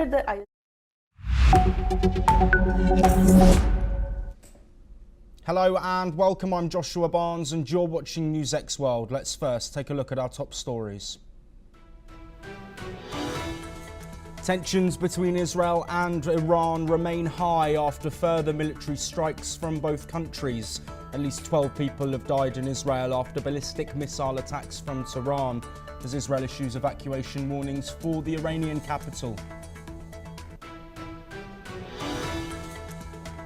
the Hello and welcome, I'm Joshua Barnes and you're watching NewsX World. Let's first take a look at our top stories. Tensions between Israel and Iran remain high after further military strikes from both countries. At least 12 people have died in Israel after ballistic missile attacks from Tehran, as Israel issues evacuation warnings for the Iranian capital.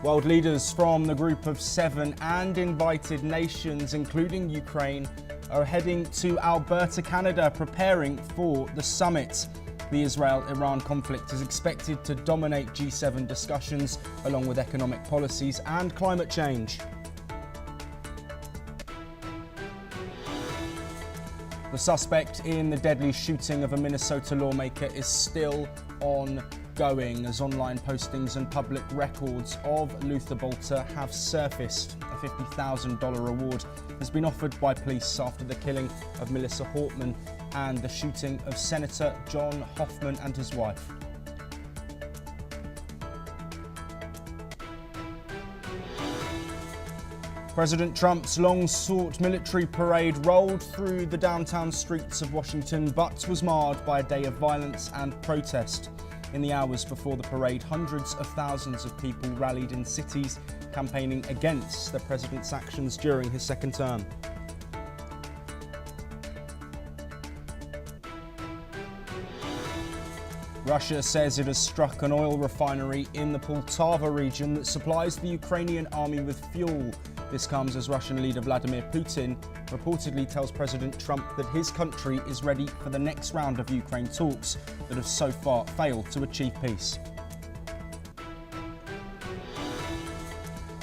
World leaders from the Group of Seven and invited nations, including Ukraine, are heading to Alberta, Canada, preparing for the summit. The Israel-Iran conflict is expected to dominate G7 discussions, along with economic policies and climate change. The suspect in the deadly shooting of a Minnesota lawmaker is still ongoing, as online postings and public records of Luther Bolter have surfaced. A $50,000 reward has been offered by police after the killing of Melissa Hortman and the shooting of Senator John Hoffman and his wife. President Trump's long-sought military parade rolled through the downtown streets of Washington, but was marred by a day of violence and protest. In the hours before the parade, hundreds of thousands of people rallied in cities campaigning against the president's actions during his second term. Russia says it has struck an oil refinery in the Poltava region that supplies the Ukrainian army with fuel. This comes as Russian leader Vladimir Putin reportedly tells President Trump that his country is ready for the next round of Ukraine talks that have so far failed to achieve peace.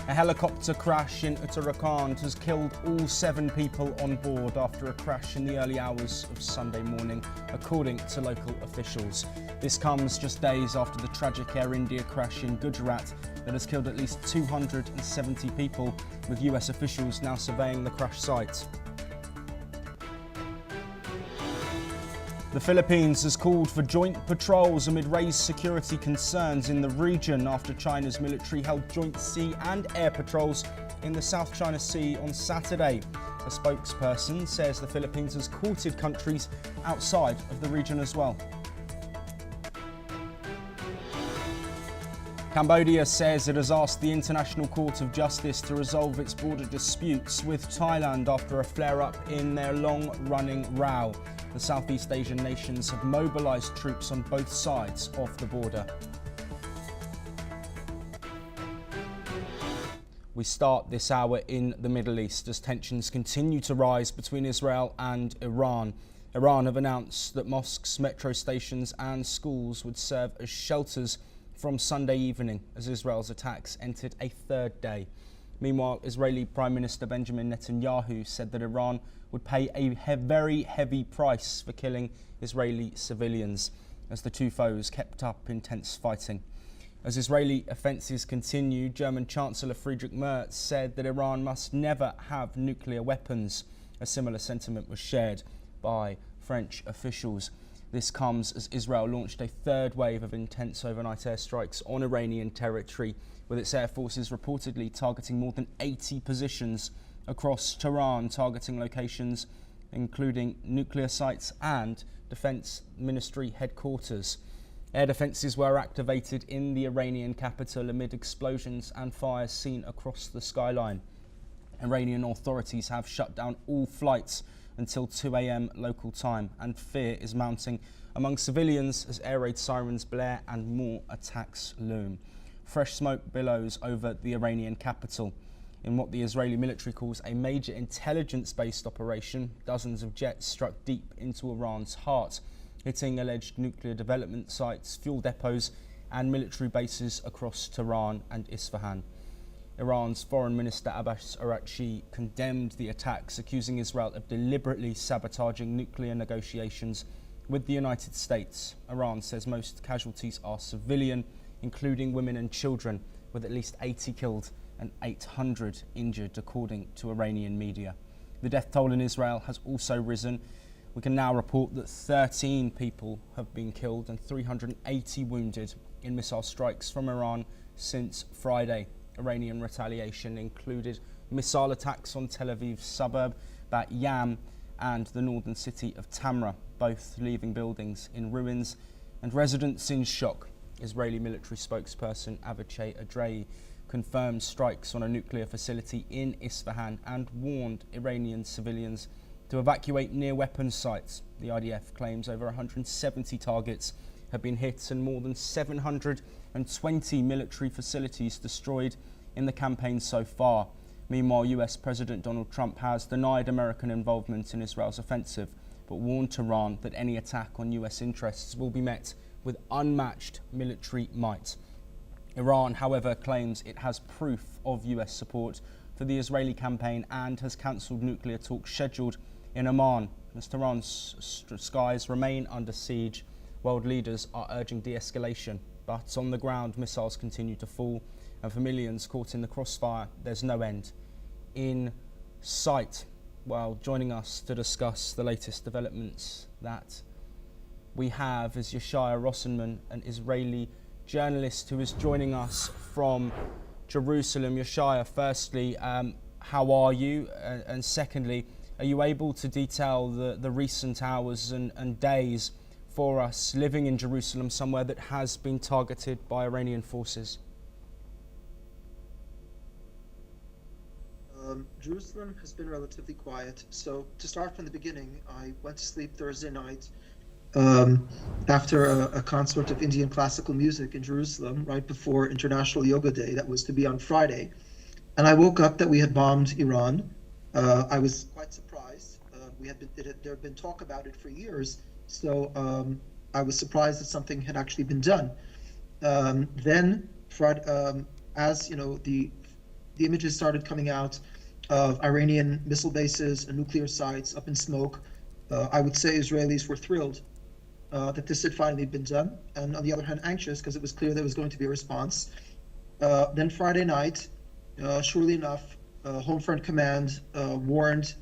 A helicopter crash in Uttarakhand has killed all 7 people on board after a crash in the early hours of Sunday morning, according to local officials. This comes just days after the tragic Air India crash in Gujarat that has killed at least 270 people, with US officials now surveying the crash site. The Philippines has called for joint patrols amid raised security concerns in the region after China's military held joint sea and air patrols in the South China Sea on Saturday. A spokesperson says the Philippines has courted countries outside of the region as well. Cambodia says it has asked the International Court of Justice to resolve its border disputes with Thailand after a flare-up in their long-running row. The Southeast Asian nations have mobilised troops on both sides of the border. We start this hour in the Middle East as tensions continue to rise between Israel and Iran. Iran have announced that mosques, metro stations and schools would serve as shelters from Sunday evening as Israel's attacks entered a third day. Meanwhile, Israeli Prime Minister Benjamin Netanyahu said that Iran would pay a very heavy price for killing Israeli civilians as the two foes kept up intense fighting. As Israeli offences continue, German Chancellor Friedrich Merz said that Iran must never have nuclear weapons. A similar sentiment was shared by French officials. This comes as Israel launched a third wave of intense overnight airstrikes on Iranian territory, with its air forces reportedly targeting more than 80 positions across Tehran, targeting locations including nuclear sites and Defence Ministry headquarters. Air defences were activated in the Iranian capital amid explosions and fires seen across the skyline. Iranian authorities have shut down all flights until 2 a.m. local time, and fear is mounting among civilians as air raid sirens blare and more attacks loom. Fresh smoke billows over the Iranian capital. In what the Israeli military calls a major intelligence-based operation, dozens of jets struck deep into Iran's heart, hitting alleged nuclear development sites, fuel depots and military bases across Tehran and Isfahan. Iran's Foreign Minister Abbas Araghchi condemned the attacks, accusing Israel of deliberately sabotaging nuclear negotiations with the United States. Iran says most casualties are civilian, including women and children, with at least 80 killed and 800 injured, according to Iranian media. The death toll in Israel has also risen, We can now report that 13 people have been killed and 380 wounded in missile strikes from Iran since Friday. Iranian retaliation included missile attacks on Tel Aviv's suburb Bat Yam and the northern city of Tamra, both leaving buildings in ruins and residents in shock. Israeli military spokesperson Avichai Adrei confirmed strikes on a nuclear facility in Isfahan and warned Iranian civilians to evacuate near weapons sites. The IDF claims over 170 targets have been hit and more than 720 military facilities destroyed in the campaign so far. Meanwhile, US President Donald Trump has denied American involvement in Israel's offensive, but warned Tehran that any attack on US interests will be met with unmatched military might. Iran, however, claims it has proof of US support for the Israeli campaign and has cancelled nuclear talks scheduled in Oman. As Tehran's skies remain under siege, world leaders are urging de-escalation, but on the ground missiles continue to fall, and for millions caught in the crossfire, there's no end in sight. Well, joining us to discuss the latest developments that we have is Yeshaya Rosenman, an Israeli journalist who is joining us from Jerusalem. Yeshaya, firstly, how are you? And secondly, are you able to detail the recent hours and days for us living in Jerusalem, somewhere that has been targeted by Iranian forces? Jerusalem has been relatively quiet. So to start from the beginning, I went to sleep Thursday night after a concert of Indian classical music in Jerusalem right before International Yoga Day that was to be on Friday. And I woke up that we had bombed Iran. I was quite surprised. There had been talk about it for years. So I was surprised that something had actually been done. Then, as you know, the images started coming out of Iranian missile bases and nuclear sites up in smoke. I would say Israelis were thrilled that this had finally been done, and on the other hand, anxious because it was clear there was going to be a response. Then Friday night, surely enough, Home Front Command warned.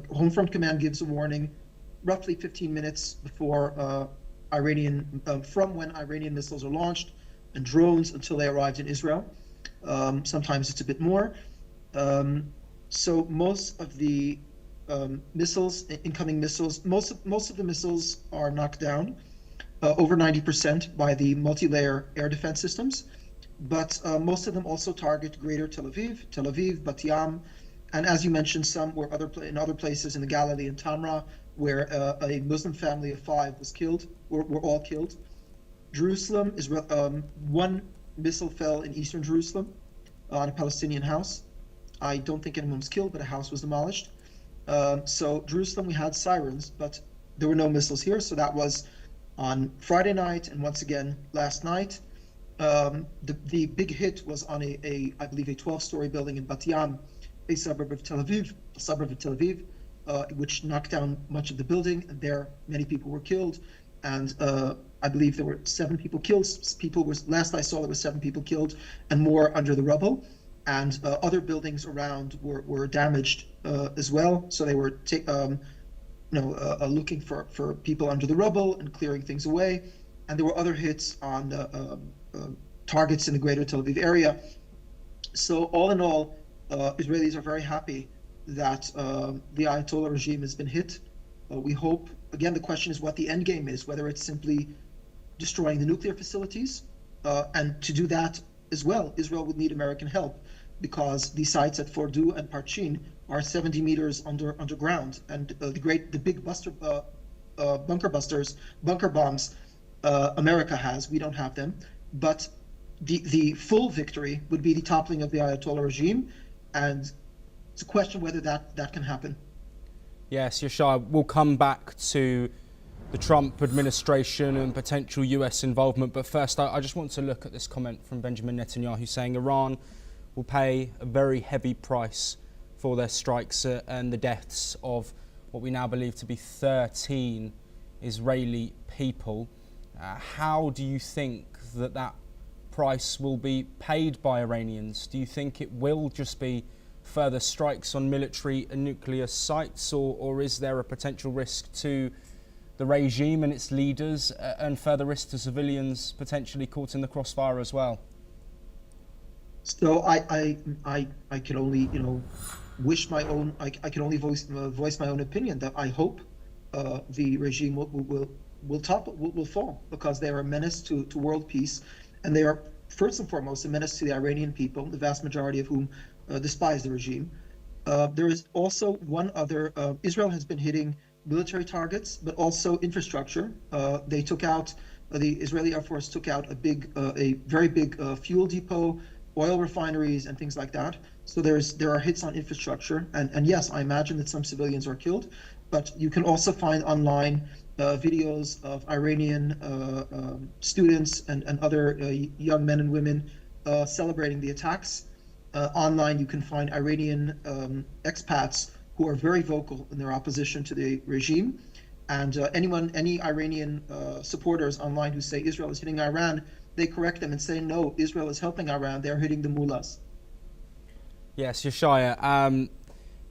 Home Front Command gives a warning roughly 15 minutes before from when Iranian missiles are launched and drones until they arrived in Israel. Sometimes it's a bit more. So most of the incoming missiles, most of the missiles are knocked down, over 90% by the multi-layer air defense systems. But most of them also target Greater Tel Aviv, Bat Yam, and as you mentioned, some were in other places in the Galilee and Tamra, where a Muslim family of 5 was killed, were all killed. Jerusalem is one missile fell in eastern Jerusalem on a Palestinian house. I don't think anyone was killed, but a house was demolished. So Jerusalem, we had sirens, but there were no missiles here. So that was on Friday night, and once again last night. The big hit was on I believe a 12-story building in Bat Yam, a suburb of Tel Aviv, which knocked down much of the building, and there many people were killed. And I believe there were 7 people killed. Last I saw, there were 7 people killed and more under the rubble. And other buildings around were damaged as well. So they were looking for people under the rubble and clearing things away. And there were other hits on targets in the greater Tel Aviv area. So all in all, Israelis are very happy that the Ayatollah regime has been hit. We hope, again, the question is what the end game is, whether it's simply destroying the nuclear facilities. And to do that as well, Israel would need American help, because the sites at Fordow and Parchin are 70 meters underground, and the big bunker bombs America has, we don't have them. But the full victory would be the toppling of the Ayatollah regime, and it's a question whether that can happen. Yes, Yeshaya, we'll come back to the Trump administration and potential US involvement, but first I just want to look at this comment from Benjamin Netanyahu saying Iran will pay a very heavy price for their strikes and the deaths of what we now believe to be 13 Israeli people. How do you think that price will be paid by Iranians? Do you think it will just be further strikes on military and nuclear sites, or is there a potential risk to the regime and its leaders, and further risk to civilians potentially caught in the crossfire as well? So I can only wish my own. I can only voice my own opinion that I hope the regime will fall, because they are a menace to world peace, and they are first and foremost a menace to the Iranian people, the vast majority of whom despise the regime. There is also one other. Israel has been hitting military targets, but also infrastructure. They took out the Israeli Air Force took out a very big fuel depot, oil refineries, and things like that. So there are hits on infrastructure, and yes, I imagine that some civilians are killed, but you can also find online videos of Iranian students and other young men and women celebrating the attacks. Online, you can find Iranian expats who are very vocal in their opposition to the regime. And any Iranian supporters online who say Israel is hitting Iran, they correct them and say, no, Israel is helping Iran. They're hitting the mullahs. Yes, Yeshaya.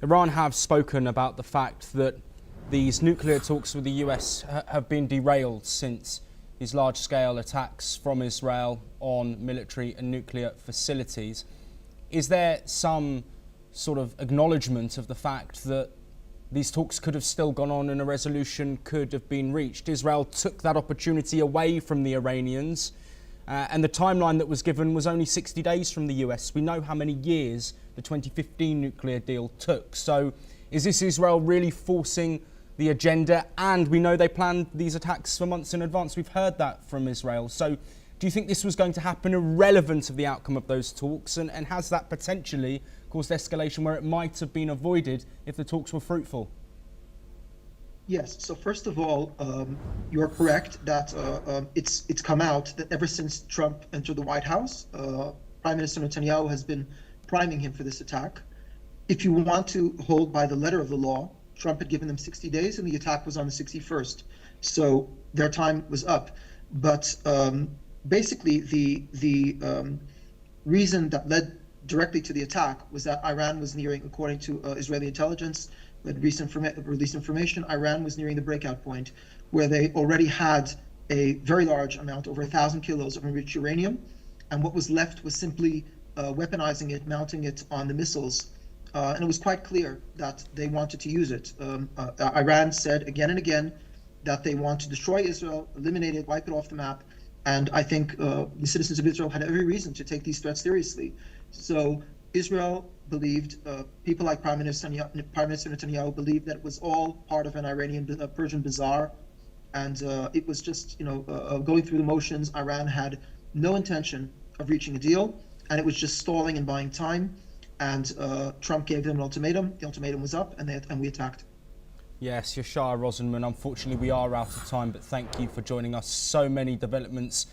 Iran have spoken about the fact that these nuclear talks with the US have been derailed since these large-scale attacks from Israel on military and nuclear facilities. Is there some sort of acknowledgement of the fact that these talks could have still gone on and a resolution could have been reached? Israel took that opportunity away from the Iranians, and the timeline that was given was only 60 days from the US. We know how many years the 2015 nuclear deal took. So is this Israel really forcing the agenda? And we know they planned these attacks for months in advance. We've heard that from Israel. So do you think this was going to happen irrelevant of the outcome of those talks? And has that potentially caused escalation where it might have been avoided if the talks were fruitful? Yes. So first of all, you are correct that it's come out that ever since Trump entered the White House, Prime Minister Netanyahu has been priming him for this attack. If you want to hold by the letter of the law, Trump had given them 60 days and the attack was on the 61st. So their time was up. But basically, the reason that led directly to the attack was that Iran was nearing, according to Israeli intelligence, that released information, Iran was nearing the breakout point where they already had a very large amount, over 1,000 kilos of enriched uranium. And what was left was simply weaponizing it, mounting it on the missiles. And it was quite clear that they wanted to use it. Iran said again and again that they want to destroy Israel, eliminate it, wipe it off the map. And I think the citizens of Israel had every reason to take these threats seriously. So Israel believed, people like Prime Minister Netanyahu believed that it was all part of an Iranian Persian bazaar, and it was just going through the motions. Iran had no intention of reaching a deal, and it was just stalling and buying time. And Trump gave them an ultimatum. The ultimatum was up, and we attacked. Yes, Yeshaya Rosenman, unfortunately we are out of time, but thank you for joining us. So many developments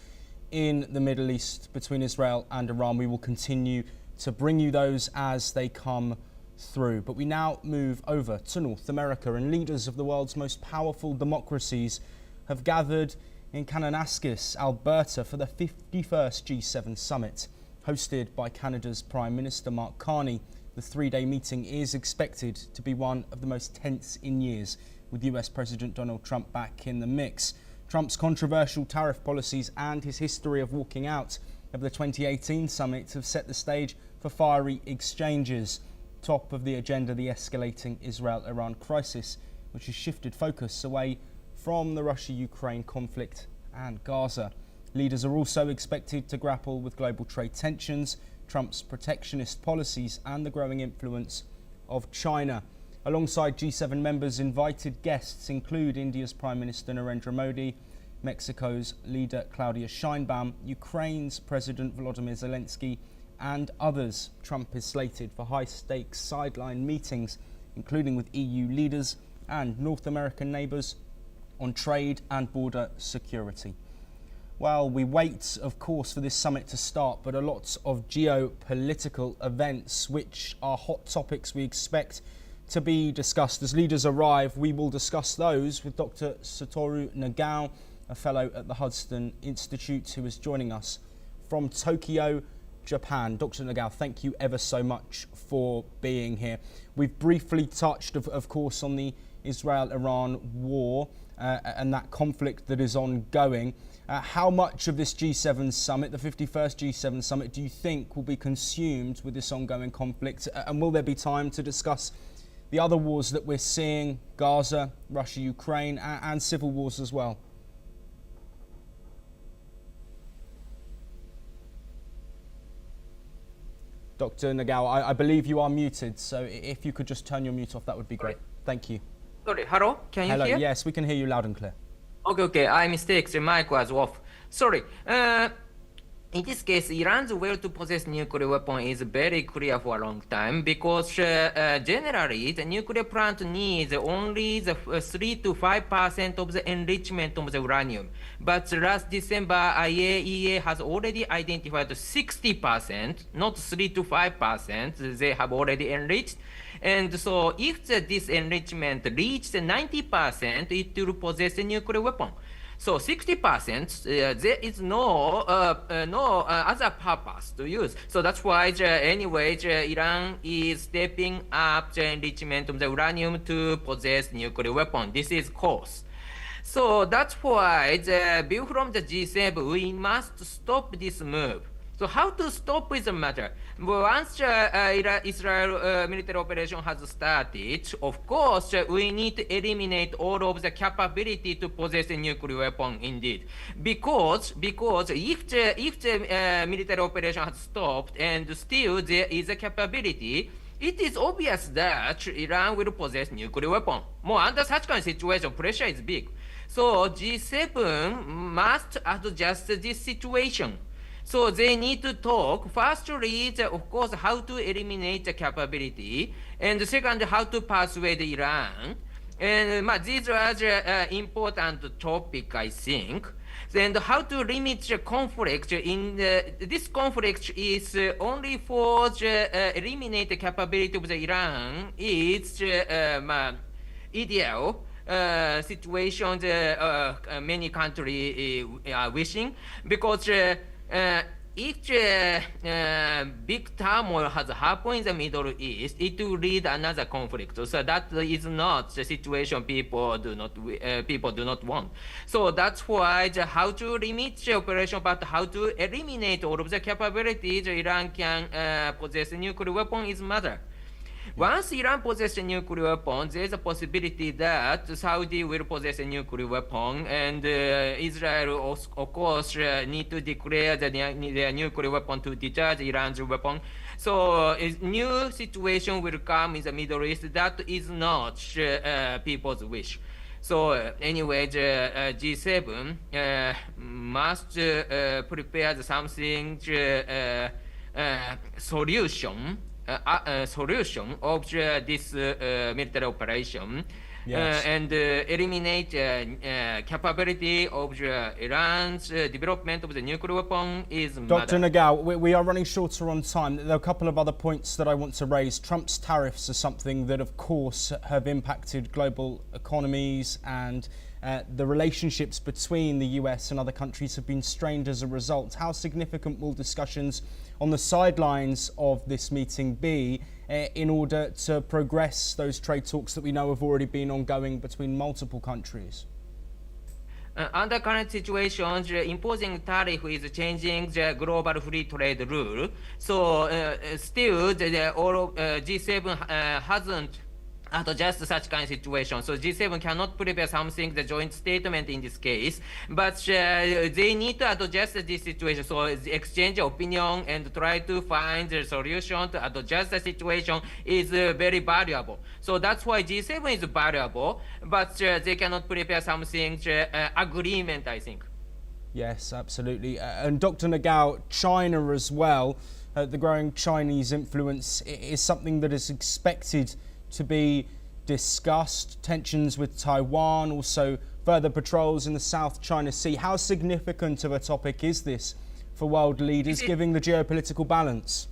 in the Middle East between Israel and Iran. We will continue to bring you those as they come through. But we now move over to North America, and leaders of the world's most powerful democracies have gathered in Kananaskis, Alberta, for the 51st G7 summit. Hosted by Canada's Prime Minister Mark Carney, the three-day meeting is expected to be one of the most tense in years, with US President Donald Trump back in the mix. Trump's controversial tariff policies and his history of walking out of the 2018 summit have set the stage for fiery exchanges. Top of the agenda, the escalating Israel-Iran crisis, which has shifted focus away from the Russia-Ukraine conflict and Gaza. Leaders are also expected to grapple with global trade tensions, Trump's protectionist policies, and the growing influence of China. Alongside G7 members, invited guests include India's Prime Minister Narendra Modi, Mexico's leader Claudia Sheinbaum, Ukraine's President Volodymyr Zelensky, and others. Trump is slated for high-stakes sideline meetings, including with EU leaders and North American neighbours, on trade and border security. Well, we wait, of course, for this summit to start, but a lot of geopolitical events, which are hot topics we expect to be discussed. As leaders arrive, we will discuss those with Dr. Satoru Nagao, a fellow at the Hudson Institute, who is joining us from Tokyo, Japan. Dr. Nagao, thank you ever so much for being here. We've briefly touched, of course, on the Israel-Iran war. and that conflict that is ongoing. How much of this G7 summit, the 51st G7 summit, do you think will be consumed with this ongoing conflict? And will there be time to discuss the other wars that we're seeing, Gaza, Russia, Ukraine, and civil wars as well? Dr. Nagao, I believe you are muted, so if you could just turn your mute off, that would be great. Thank you. Sorry, hello? Can you hear? Yes, we can hear you loud and clear. Okay, I mistake, the mic was off. Sorry. In this case, Iran's will to possess nuclear weapon is very clear for a long time because generally the nuclear plant needs only the 3 to 5% of the enrichment of the uranium. But last December, IAEA has already identified 60%, not 3 to 5%. They have already enriched. And so if this enrichment reaches 90%, it will possess a nuclear weapon. So 60%, there is no other purpose to use. So that's why anyway, Iran is stepping up the enrichment of the uranium to possess nuclear weapon. This is cause. So that's why the view from the G7, we must stop this move. So how to stop is a matter. Once Israel military operation has started, of course, we need to eliminate all of the capability to possess a nuclear weapon indeed. Because if the military operation has stopped and still there is a capability, it is obvious that Iran will possess nuclear weapon. More under such kind of situation, pressure is big. So G7 must adjust this situation. So they need to talk, firstly, of course, how to eliminate the capability, and second, how to persuade Iran. And these are the important topic, I think. And how to limit the conflict. This conflict is only for the eliminate the capability of the Iran. It's ideal situation many countries are wishing, because if big turmoil has happened in the Middle East, it will lead another conflict. So that is not the situation people do not want. So that's why how to limit the operation, but how to eliminate all of the capabilities Iran can possess a nuclear weapon is matter. Once Iran possesses a nuclear weapon, there is a possibility that Saudi will possess a nuclear weapon, and Israel, of course, need to declare their nuclear weapon to discharge Iran's weapon. So a new situation will come in the Middle East. That is not people's wish. So anyway, the G7 must prepare something solution of this military operation. Yes. And eliminate capability of Iran's development of the nuclear weapon is Dr. Nagao, we are running shorter on time. There are a couple of other points that I want to raise. Trump's tariffs are something that, of course, have impacted global economies, and the relationships between the US and other countries have been strained as a result. How significant will discussions on the sidelines of this meeting be in order to progress those trade talks that we know have already been ongoing between multiple countries? Under current situations, imposing tariff is changing the global free trade rule. So still, G7 hasn't adjust such kind of situation. So G7 cannot prepare something, the joint statement in this case, but they need to adjust this situation. So exchange opinion and try to find the solution to adjust the situation is very valuable. So that's why G7 is valuable, but they cannot prepare something, agreement, I think. Yes, absolutely. And Dr. Nagao, China as well, the growing Chinese influence is something that is expected to be discussed. Tensions with Taiwan, also further patrols in the South China Sea. How significant of a topic is this for world leaders, given the geopolitical balance?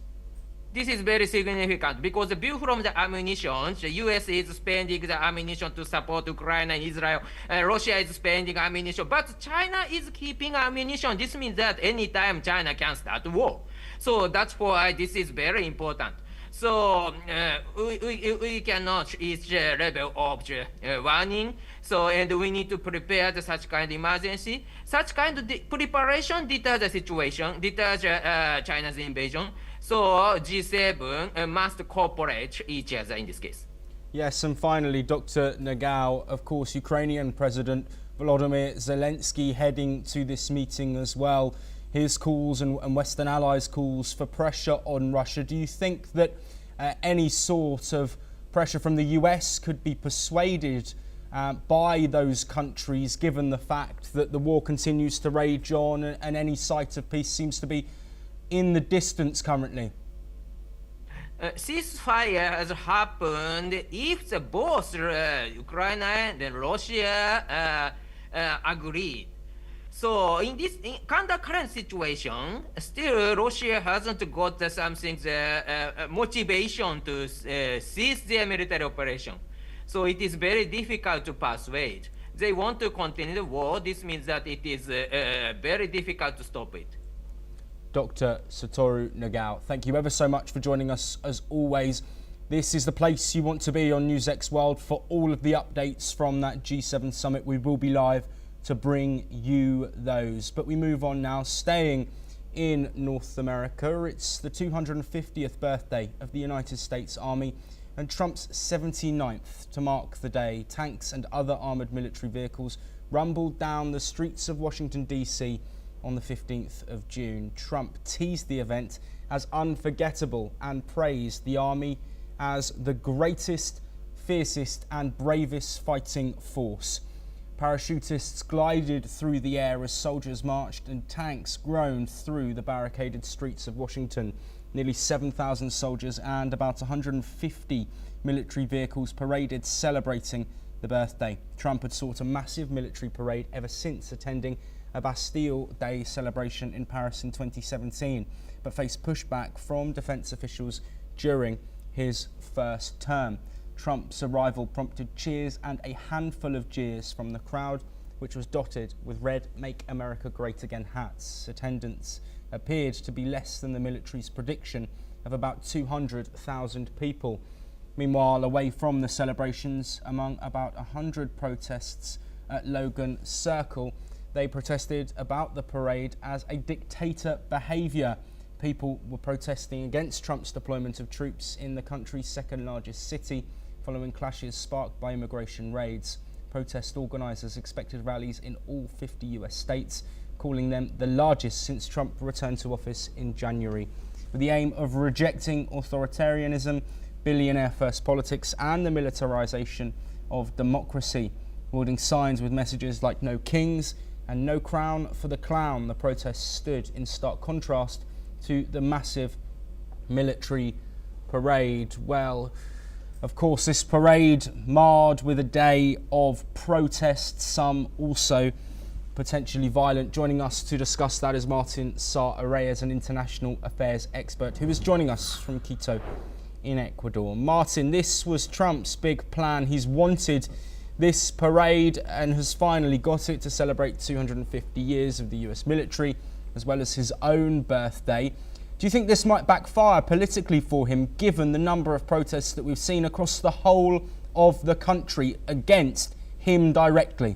This is very significant because the view from the ammunition, the US is spending the ammunition to support Ukraine and Israel, and Russia is spending ammunition, but China is keeping ammunition. This means that anytime China can start war. So that's why this is very important. So we cannot reach the level of the warning. So and we need to prepare the such kind of emergency. Such kind of preparation deter the situation, deter China's invasion. So G7 must cooperate each other in this case. Yes, and finally, Dr. Nagao, of course, Ukrainian President Volodymyr Zelensky heading to this meeting as well. His calls and Western allies' calls for pressure on Russia. Do you think that any sort of pressure from the US could be persuaded by those countries, given the fact that the war continues to rage on and any sight of peace seems to be in the distance currently? Ceasefire has happened if both Ukraine and Russia agreed. So in this under current situation, still Russia hasn't got something motivation to cease their military operation. So it is very difficult to persuade. They want to continue the war. This means that it is very difficult to stop it. Dr. Satoru Nagao, thank you ever so much for joining us as always. This is the place you want to be on NewsX World for all of the updates from that G7 summit. We will be live to bring you those. But we move on now, staying in North America. It's the 250th birthday of the United States Army and Trump's 79th. To mark the day, tanks and other armoured military vehicles rumbled down the streets of Washington, D.C. on the 15th of June. Trump teased the event as unforgettable and praised the Army as the greatest, fiercest and bravest fighting force. Parachutists glided through the air as soldiers marched and tanks groaned through the barricaded streets of Washington. Nearly 7,000 soldiers and about 150 military vehicles paraded celebrating the birthday. Trump had sought a massive military parade ever since attending a Bastille Day celebration in Paris in 2017, but faced pushback from defence officials during his first term. Trump's arrival prompted cheers and a handful of jeers from the crowd, which was dotted with red Make America Great Again hats. Attendance appeared to be less than the military's prediction of about 200,000 people. Meanwhile, away from the celebrations, among about 100 protests at Logan Circle, they protested about the parade as a dictator behaviour. People were protesting against Trump's deployment of troops in the country's second largest city, following clashes sparked by immigration raids. Protest organisers expected rallies in all 50 US states, calling them the largest since Trump returned to office in January, with the aim of rejecting authoritarianism, billionaire-first politics and the militarization of democracy. Holding signs with messages like "No Kings" and "No Crown for the Clown," the protests stood in stark contrast to the massive military parade. Well, of course, this parade marred with a day of protests, some also potentially violent. Joining us to discuss that is Martin Sa-Arreyes, an international affairs expert who is joining us from Quito in Ecuador. Martin, this was Trump's big plan. He's wanted this parade and has finally got it to celebrate 250 years of the US military, as well as his own birthday. Do you think this might backfire politically for him, given the number of protests that we've seen across the whole of the country against him directly?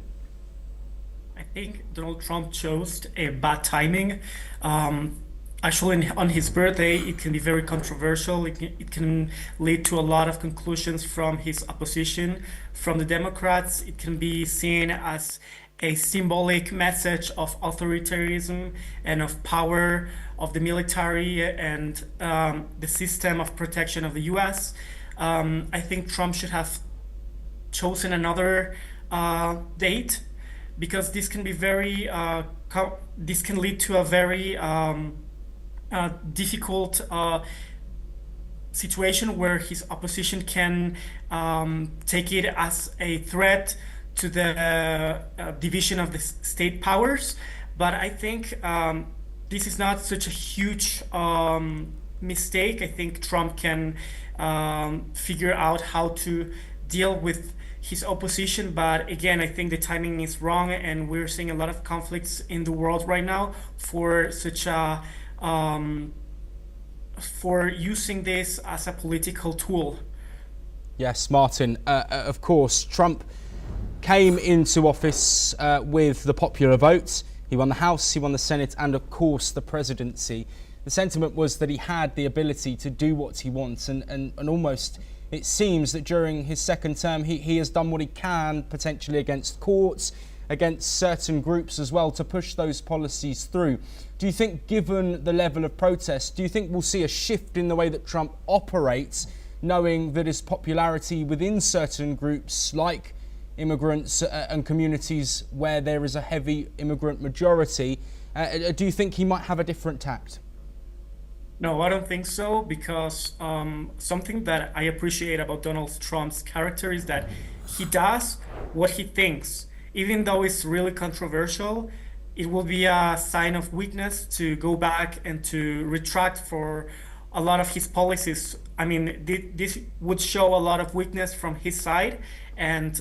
I think Donald Trump chose a bad timing. Actually, on his birthday, it can be very controversial. It can lead to a lot of conclusions from his opposition, from the Democrats. It can be seen as a symbolic message of authoritarianism and of power of the military and the system of protection of the US. I think Trump should have chosen another date, because this can be very, this can lead to a very difficult situation where his opposition can take it as a threat to the division of the state powers. But I think this is not such a huge mistake. I think Trump can figure out how to deal with his opposition. But again, I think the timing is wrong, and we're seeing a lot of conflicts in the world right now for such a for using this as a political tool. Yes, Martin. Of course, Trump came into office with the popular vote. He won the House, he won the Senate, and of course the presidency. The sentiment was that he had the ability to do what he wants, and almost it seems that during his second term he has done what he can, potentially against courts, against certain groups as well, to push those policies through. Do you think, given the level of protest, do you think we'll see a shift in the way that Trump operates, knowing that his popularity within certain groups like immigrants and communities where there is a heavy immigrant majority, do you think he might have a different tact? No, I don't think so, because something that I appreciate about Donald Trump's character is that he does what he thinks. Even though it's really controversial, it will be a sign of weakness to go back and to retract for a lot of his policies. I mean, this would show a lot of weakness from his side, and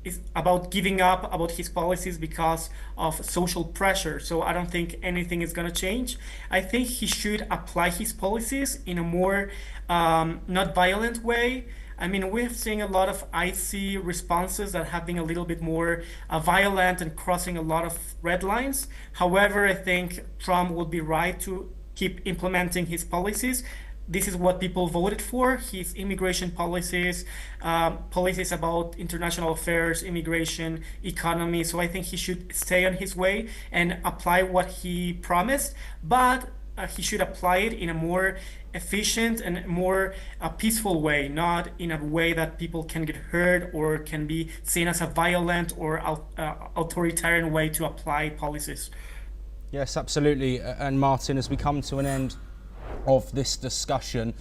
it's about giving up about his policies because of social pressure. So I don't think anything is going to change. I think he should apply his policies in a more not violent way. I mean, we've seen a lot of icy responses that have been a little bit more violent and crossing a lot of red lines. However, I think Trump would be right to keep implementing his policies. This is what people voted for, his immigration policies, policies about international affairs, immigration, economy. So I think he should stay on his way and apply what he promised, but he should apply it in a more efficient and more peaceful way, not in a way that people can get hurt or can be seen as a violent or authoritarian way to apply policies. Yes, absolutely. And Martin, as we come to an end of this discussion,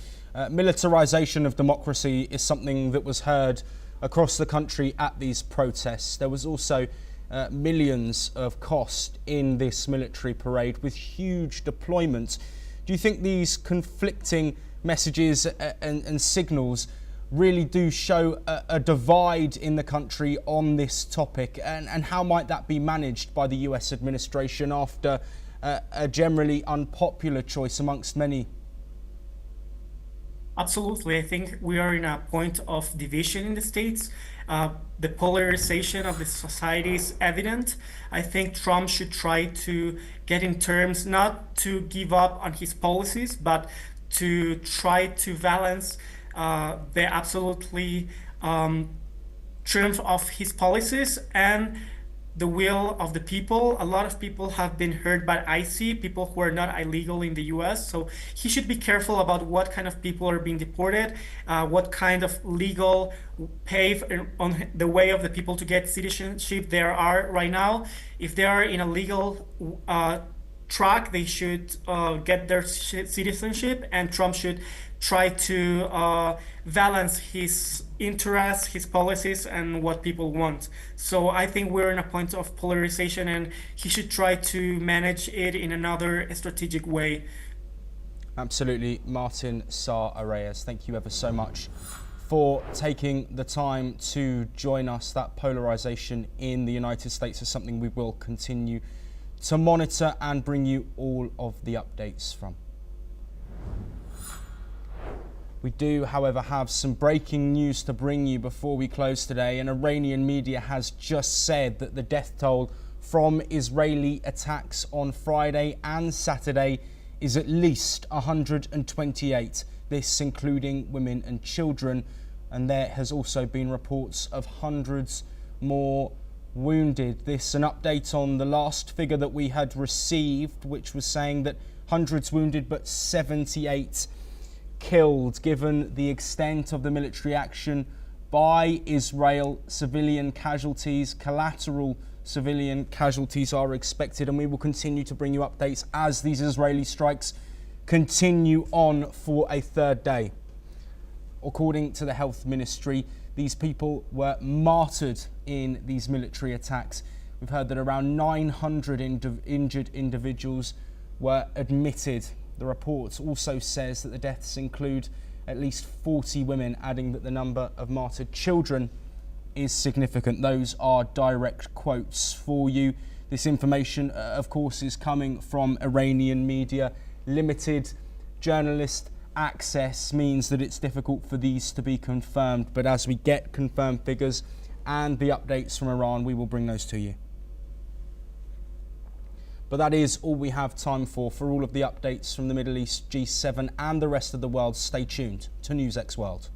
militarization of democracy is something that was heard across the country at these protests. There was also millions of cost in this military parade with huge deployment. Do you think these conflicting messages and signals really do show a divide in the country on this topic, and how might that be managed by the US administration after a generally unpopular choice amongst many? Absolutely. I think we are in a point of division in the States. The polarization of the society is evident. I think Trump should try to get in terms, not to give up on his policies, but to try to balance the absolutely triumph of his policies and the will of the people. A lot of people have been hurt by ICE, people who are not illegal in the US. So he should be careful about what kind of people are being deported, what kind of legal pave on the way of the people to get citizenship there are right now. If they are in a legal track, they should get their citizenship, and Trump should try to balance his interests, his policies, and what people want. So I think we're in a point of polarization, and he should try to manage it in another strategic way. Absolutely. Martin Saar-Arrayas, thank you ever so much for taking the time to join us. That polarization in the United States is something we will continue to monitor and bring you all of the updates from. We do, however, have some breaking news to bring you before we close today. And Iranian media has just said that the death toll from Israeli attacks on Friday and Saturday is at least 128, this including women and children. And there has also been reports of hundreds more wounded. This an update on the last figure that we had received, which was saying that hundreds wounded but 78 killed. Given the extent of the military action by Israel, civilian casualties, collateral civilian casualties are expected, and we will continue to bring you updates as these Israeli strikes continue on for a third day. According to the health ministry, these people were martyred in these military attacks. We've heard that around 900 injured individuals were admitted. The report also says that the deaths include at least 40 women, adding that the number of martyred children is significant. Those are direct quotes for you. This information, of course, is coming from Iranian media. Limited journalist access means that it's difficult for these to be confirmed. But as we get confirmed figures and the updates from Iran, we will bring those to you. But that is all we have time for. For all of the updates from the Middle East, G7 and the rest of the world, stay tuned to NewsX World.